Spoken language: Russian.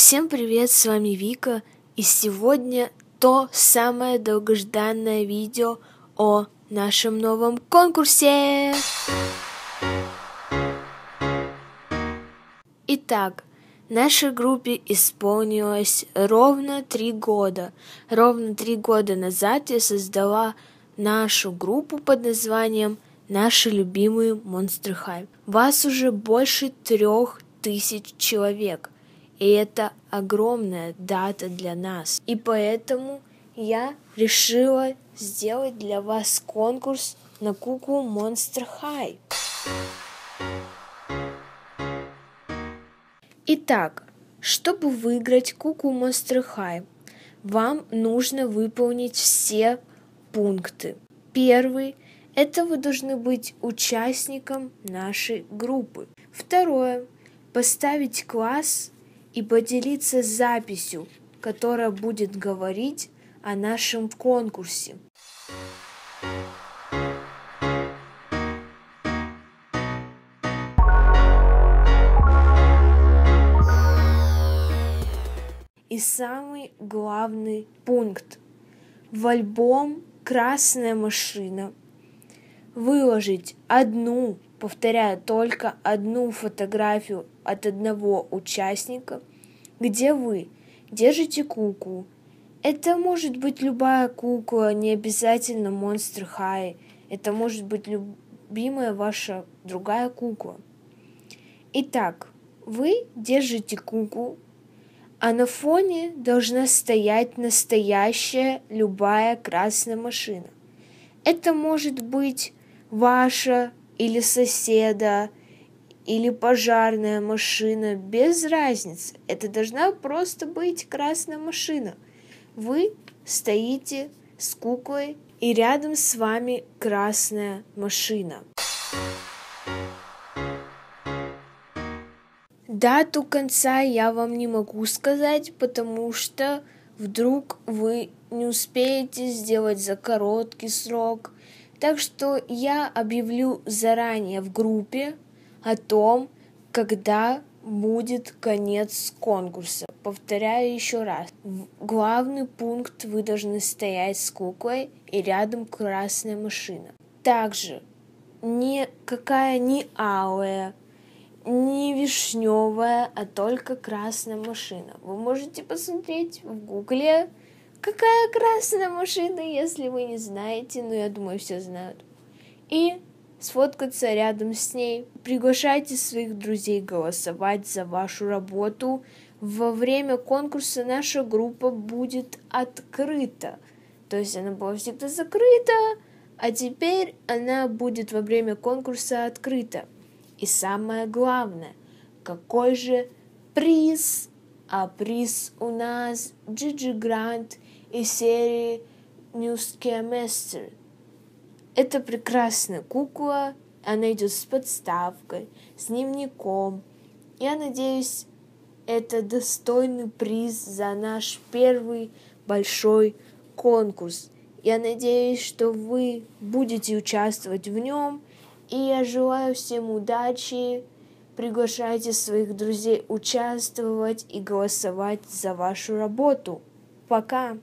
Всем привет, с вами Вика, и сегодня то самое долгожданное видео о нашем новом конкурсе. Итак, нашей группе исполнилось ровно 3 года. Ровно 3 года назад я создала нашу группу под названием «Наши любимые Monster High». Вас уже больше 3000 человек. И это огромная дата для нас. И поэтому я решила сделать для вас конкурс на куклу Monster High. Итак, чтобы выиграть куклу Monster High, вам нужно выполнить все пункты. Первый – это вы должны быть участником нашей группы. Второе – поставить класс и поделиться записью, которая будет говорить о нашем конкурсе. И самый главный пункт. В альбом «Красная машина» выложить одну, повторяю, только одну фотографию от одного участника, где вы держите куклу. Это может быть любая кукла, не обязательно Monster High. Это может быть любимая ваша другая кукла. Итак, вы держите куклу, а на фоне должна стоять настоящая любая красная машина. Это может быть ваша или соседа, или пожарная машина, без разницы. Это должна просто быть красная машина. Вы стоите с куклой, и рядом с вами красная машина. Дату конца я вам не могу сказать, потому что вдруг вы не успеете сделать за короткий срок. Так что я объявлю заранее в группе о том, когда будет конец конкурса. Повторяю еще раз. Главный пункт: вы должны стоять с куклой, и рядом красная машина. Также никакая не алая, не вишневая, а только красная машина. Вы можете посмотреть в гугле, какая красная машина, если вы не знаете, но я думаю, все знают. И сфоткаться рядом с ней. Приглашайте своих друзей голосовать за вашу работу. Во время конкурса наша группа будет открыта. То есть она была всегда закрыта, а теперь она будет во время конкурса открыта. И самое главное, какой же приз? А приз у нас Gigi Grant из серии Newscaster. Это прекрасная кукла, она идет с подставкой, с дневником. Я надеюсь, это достойный приз за наш первый большой конкурс. Я надеюсь, что вы будете участвовать в нем. И я желаю всем удачи. Приглашайте своих друзей участвовать и голосовать за вашу работу. Пока!